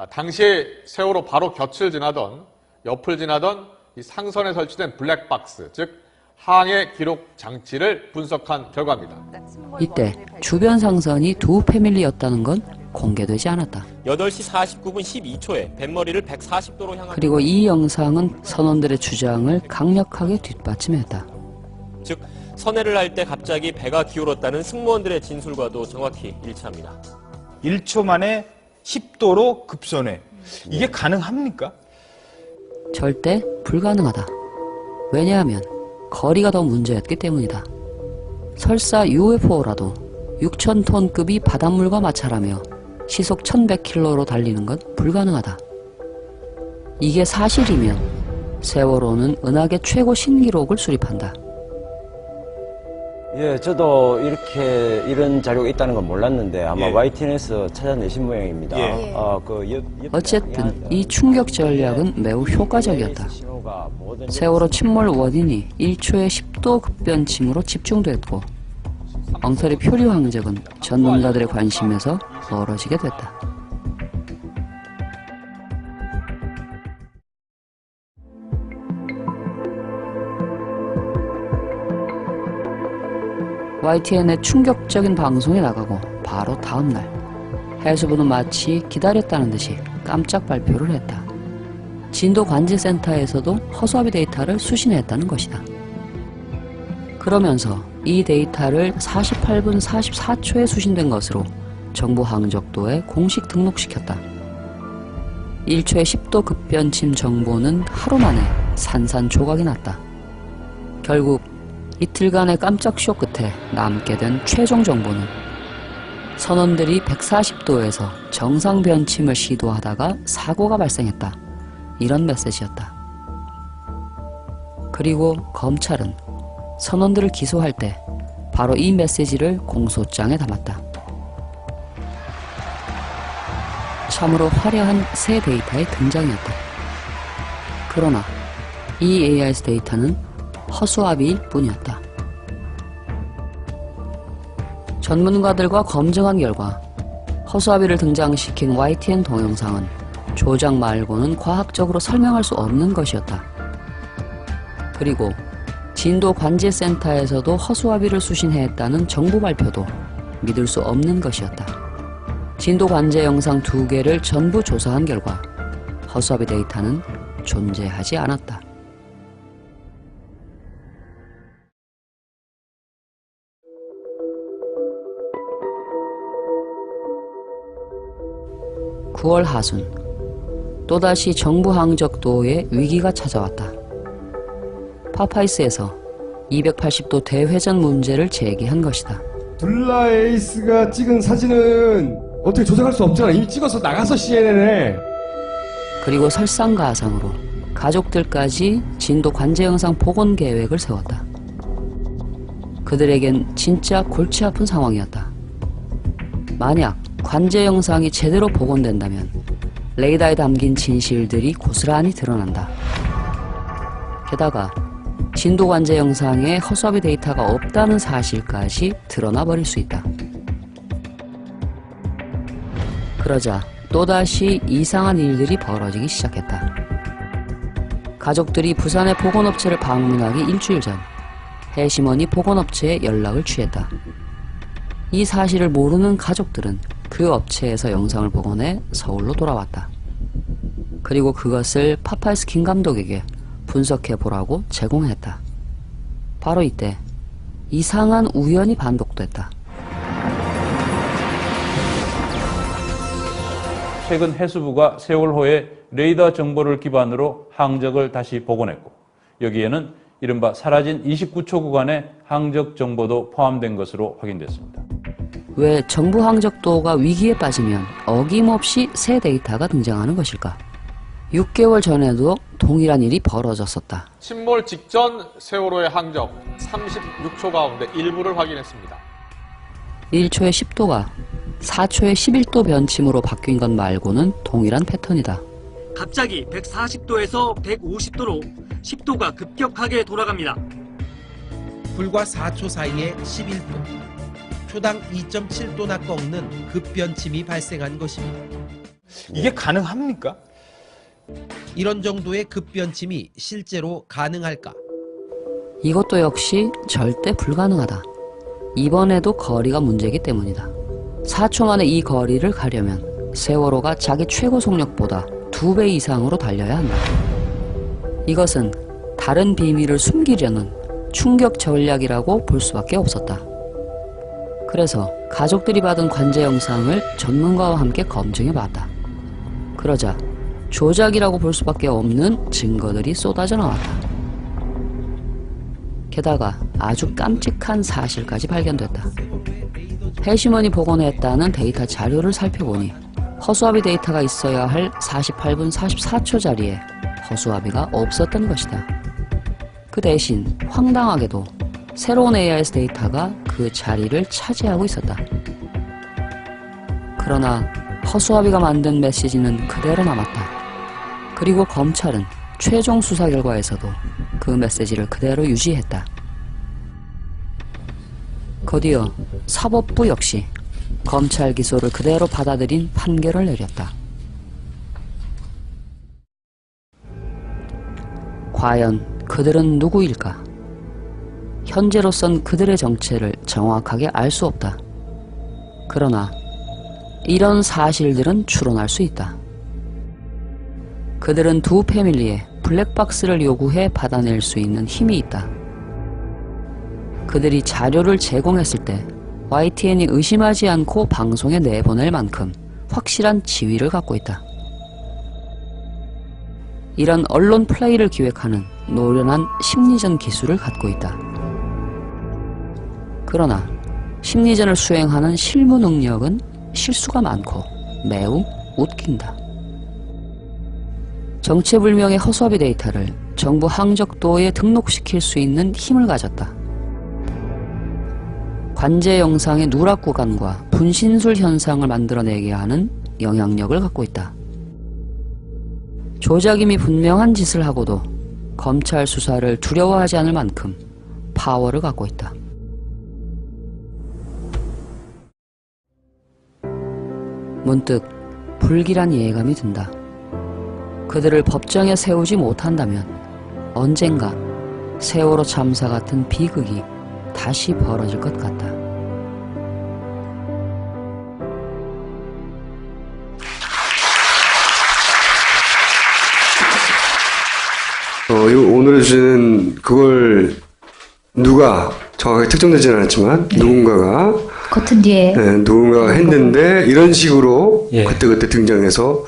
당시에 세월호 바로 곁을 지나던 옆을 지나던 이 상선에 설치된 블랙박스, 즉 항해 기록 장치를 분석한 결과입니다. 이때 주변 상선이 두 패밀리였다는 건 공개되지 않았다. 8시 49분 12초에 뱃머리를 140도로 향한 그리고 이 영상은 선원들의 주장을 강력하게 뒷받침했다. 즉 선회를 할 때 갑자기 배가 기울었다는 승무원들의 진술과도 정확히 일치합니다. 1초 만에 10도로 급선회. 이게 가능합니까? 절대 불가능하다. 왜냐하면 거리가 더 문제였기 때문이다. 설사 UFO라도 6,000톤급이 바닷물과 마찰하며 시속 1,100km로 달리는 건 불가능하다. 이게 사실이면 세월호는 은하계 최고 신기록을 수립한다. 예, 저도 이런 자료가 있다는 건 몰랐는데 아마 예. YTN에서 찾아내신 모양입니다. 예. 어쨌든 이 충격 전략은 매우 효과적이었다. 세월호 침몰 원인이 1초에 10도 급변침으로 집중됐고 엉터리 표류 항적은 전문가들의 관심에서 멀어지게 됐다. YTN의 충격적인 방송이 나가고 바로 다음날 해수부는 마치 기다렸다는 듯이 깜짝 발표를 했다. 진도관제센터에서도 허수아비 데이터를 수신했다는 것이다. 그러면서 이 데이터를 48분 44초에 수신된 것으로 정부 항적도에 공식 등록시켰다. 1초에 10도 급변침 정보는 하루 만에 산산조각이 났다. 결국 이틀간의 깜짝 쇼 끝에 남게 된 최종 정보는 선원들이 140도에서 정상 변침을 시도하다가 사고가 발생했다. 이런 메시지였다. 그리고 검찰은 선원들을 기소할 때 바로 이 메시지를 공소장에 담았다. 참으로 화려한 새 데이터의 등장이었다. 그러나 이 AIS 데이터는 허수아비일 뿐이었다. 전문가들과 검증한 결과 허수아비를 등장시킨 YTN 동영상은 조작 말고는 과학적으로 설명할 수 없는 것이었다. 그리고 진도관제센터에서도 허수아비를 수신했다는 정부 발표도 믿을 수 없는 것이었다. 진도관제 영상 2개를 전부 조사한 결과 허수아비 데이터는 존재하지 않았다. (9월) 하순 또다시 정부 항적도에 위기가 찾아왔다. 파파이스에서 280도 대회전 문제를 제기한 것이다. 블라에이스가 찍은 사진은 어떻게 조작할 수 없잖아. 이미 찍어서 나가서 CNN에. 그리고 설상가상으로 가족들까지 진도 관제 영상 복원 계획을 세웠다. 그들에겐 진짜 골치 아픈 상황이었다. 만약 관제 영상이 제대로 복원된다면 레이더에 담긴 진실들이 고스란히 드러난다. 게다가 진도 관제 영상에 허수아비 데이터가 없다는 사실까지 드러나 버릴 수 있다. 그러자 또다시 이상한 일들이 벌어지기 시작했다. 가족들이 부산의 복원업체를 방문하기 일주일 전 해심원이 복원업체에 연락을 취했다. 이 사실을 모르는 가족들은 그 업체에서 영상을 복원해 서울로 돌아왔다. 그리고 그것을 파파이스 김 감독에게 분석해보라고 제공했다. 바로 이때 이상한 우연이 반복됐다. 최근 해수부가 세월호의 레이더 정보를 기반으로 항적을 다시 복원했고 여기에는 이른바 사라진 29초 구간의 항적 정보도 포함된 것으로 확인됐습니다. 왜 정부 항적도가 위기에 빠지면 어김없이 새 데이터가 등장하는 것일까? 6개월 전에도 동일한 일이 벌어졌었다. 침몰 직전 세월호의 항적 36초 가운데 일부를 확인했습니다. 1초에 10도가 4초에 11도 변침으로 바뀐 것 말고는 동일한 패턴이다. 갑자기 140도에서 150도로 10도가 급격하게 돌아갑니다. 불과 4초 사이에 11도, 초당 2.7도나 꺾는 급변침이 발생한 것입니다. 이게 가능합니까? 이런 정도의 급변침이 실제로 가능할까? 이것도 역시 절대 불가능하다. 이번에도 거리가 문제이기 때문이다. 4초 만에 이 거리를 가려면 세월호가 자기 최고 속력보다 2배 이상으로 달려야 한다. 이것은 다른 비밀을 숨기려는 충격 전략이라고 볼 수밖에 없었다. 그래서 가족들이 받은 관제 영상을 전문가와 함께 검증해봤다. 그러자 조작이라고 볼 수밖에 없는 증거들이 쏟아져 나왔다. 게다가 아주 깜찍한 사실까지 발견됐다. 해시먼이 복원했다는 데이터 자료를 살펴보니 허수아비 데이터가 있어야 할 48분 44초 자리에 허수아비가 없었던 것이다. 그 대신 황당하게도 새로운 AIS 데이터가 그 자리를 차지하고 있었다. 그러나 허수아비가 만든 메시지는 그대로 남았다. 그리고 검찰은 최종 수사 결과에서도 그 메시지를 그대로 유지했다. 곧이어 사법부 역시 검찰 기소를 그대로 받아들인 판결을 내렸다. 과연 그들은 누구일까? 현재로선 그들의 정체를 정확하게 알 수 없다. 그러나 이런 사실들은 추론할 수 있다. 그들은 두 패밀리에 블랙박스를 요구해 받아낼 수 있는 힘이 있다. 그들이 자료를 제공했을 때 YTN이 의심하지 않고 방송에 내보낼 만큼 확실한 지위를 갖고 있다. 이런 언론 플레이를 기획하는 노련한 심리전 기술을 갖고 있다. 그러나 심리전을 수행하는 실무 능력은 실수가 많고 매우 웃긴다. 정체불명의 허수아비 데이터를 정부 항적도에 등록시킬 수 있는 힘을 가졌다. 관제 영상의 누락 구간과 분신술 현상을 만들어내게 하는 영향력을 갖고 있다. 조작임이 분명한 짓을 하고도 검찰 수사를 두려워하지 않을 만큼 파워를 갖고 있다. 문득 불길한 예감이 든다. 그들을 법정에 세우지 못한다면 언젠가 세월호 참사 같은 비극이 다시 벌어질 것 같다. 오늘 주제는 그걸 누가 정확하게 특정되지는 않았지만 누군가가 커튼 뒤에 누군가가 했는데 이런 식으로 예. 그때그때 등장해서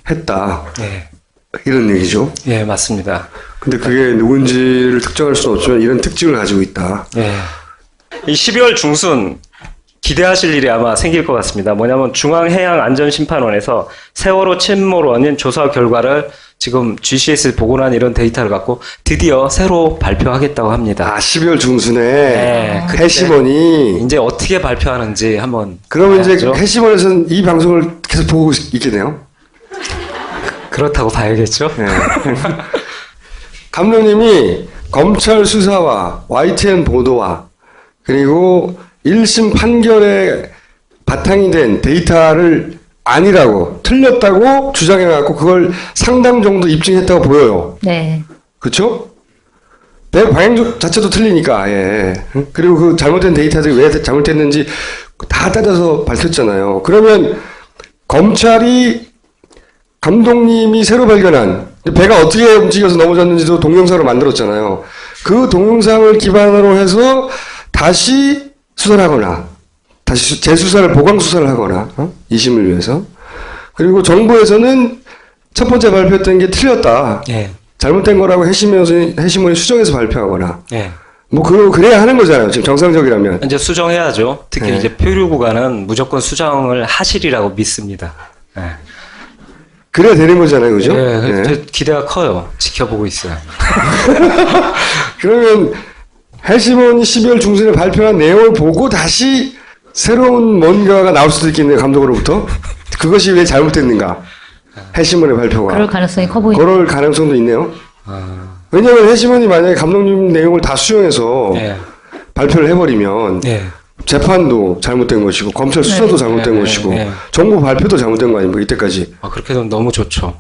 했다. 예. 이런 얘기죠. 예, 맞습니다. 근데 그게 누군지를 특정할 수는 없지만 이런 특징을 가지고 있다. 예. 이 12월 중순 기대하실 일이 아마 생길 것 같습니다. 뭐냐면 중앙해양안전심판원에서 세월호 침몰 원인 조사 결과를 지금 GCS에 복원한 이런 데이터를 갖고 드디어 새로 발표하겠다고 합니다. 12월 중순에 네, 그때 해시먼이 이제 어떻게 발표하는지 한번 그러면 이제 봐야죠. 해시먼에서는 이 방송을 계속 보고 있겠네요. 그렇다고 봐야겠죠. 네. 감독님이 검찰 수사와 YTN 보도와 그리고 1심 판결에 바탕이 된 데이터를 아니라고 틀렸다고 주장해갖고 그걸 상당 정도 입증했다고 보여요. 네. 그렇죠? 내 방향 자체도 틀리니까 아예. 그리고 그 잘못된 데이터들이 왜 잘못됐는지 다 따져서 밝혔잖아요. 그러면 검찰이 감독님이 새로 발견한 배가 어떻게 움직여서 넘어졌는지도 동영상으로 만들었잖아요. 그 동영상을 기반으로 해서 다시 수사를 하거나 다시 재수사를 보강 수사를 하거나 2심을 위해서 그리고 정부에서는 첫 번째 발표했던 게 틀렸다. 예. 잘못된 거라고 해시문이 수정해서 발표하거나 예. 뭐 그래야 하는 거잖아요. 지금 정상적이라면 이제 수정해야죠. 특히 네. 이제 표류 구간은 무조건 수정을 하시리라고 믿습니다. 예. 그래야 되는 거잖아요, 그죠? 예, 네. 기대가 커요. 지켜보고 있어요. 그러면 해시몬이 12월 중순에 발표한 내용을 보고 다시 새로운 뭔가가 나올 수도 있겠네요, 감독으로부터. 그것이 왜 잘못됐는가? 해시몬의 발표가. 그럴 가능성이 커 보인다. 그럴 가능성도 있네요. 왜냐하면 해시몬이 만약에 감독님 내용을 다 수용해서 예. 발표를 해버리면 예. 재판도 잘못된 것이고 검찰 수사도 잘못된 것이고 정부 발표도 잘못된 거 아닙니까 이때까지. 그렇게 되면 너무 좋죠.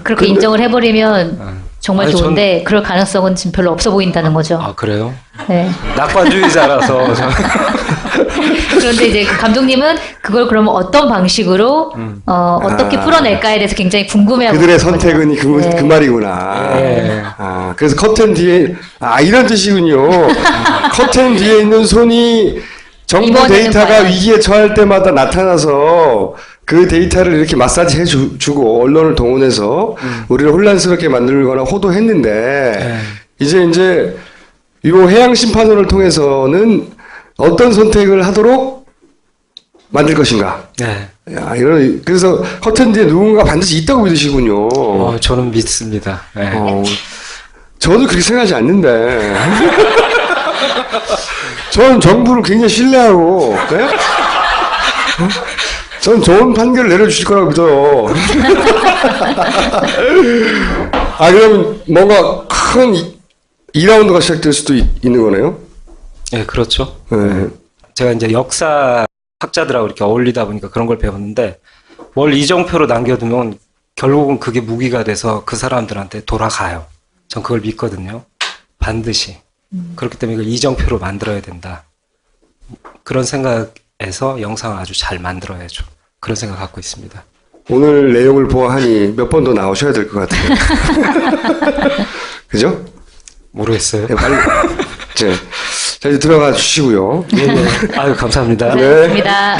그렇게 인정을 해버리면 정말 아니, 좋은데 그럴 가능성은 지금 별로 없어 보인다는 거죠. 그래요? 네. 낙관주의자라서. 그런데 이제 감독님은 그걸 그러면 어떤 방식으로 어떻게 풀어낼까에 대해서 굉장히 궁금해하고 그들의 있는 거죠. 선택은 그 말이구나. 그래서 커튼 뒤에 이런 뜻이군요. 커튼 뒤에 있는 손이 정부 데이터가 과연. 위기에 처할 때마다 나타나서 그 데이터를 이렇게 마사지 해주고 언론을 동원해서 우리를 혼란스럽게 만들거나 호도했는데 이제 이 해양심판원을 통해서는 어떤 선택을 하도록 만들 것인가. 그래서 커튼 뒤에 누군가 반드시 있다고 믿으시군요. 저는 믿습니다. 저도 그렇게 생각하지 않는데. 저는 정부를 굉장히 신뢰하고, 저는 좋은 판결을 내려주실 거라고 믿어요. 그러면 뭔가 큰 2라운드가 시작될 수도 있는 거네요? 네, 그렇죠. 제가 이제 역사 학자들하고 이렇게 어울리다 보니까 그런 걸 배웠는데, 뭘 이정표로 남겨두면 결국은 그게 무기가 돼서 그 사람들한테 돌아가요. 전 그걸 믿거든요. 반드시. 그렇기 때문에 이걸 이정표로 만들어야 된다. 그런 생각에서 영상을 아주 잘 만들어야죠. 그런 생각 갖고 있습니다. 오늘 내용을 보아하니 몇 번 더 나오셔야 될 것 같아요. 그죠? 모르겠어요. 빨리. 자, 이제 들어가 주시고요. 아유, 감사합니다. 감사합니다.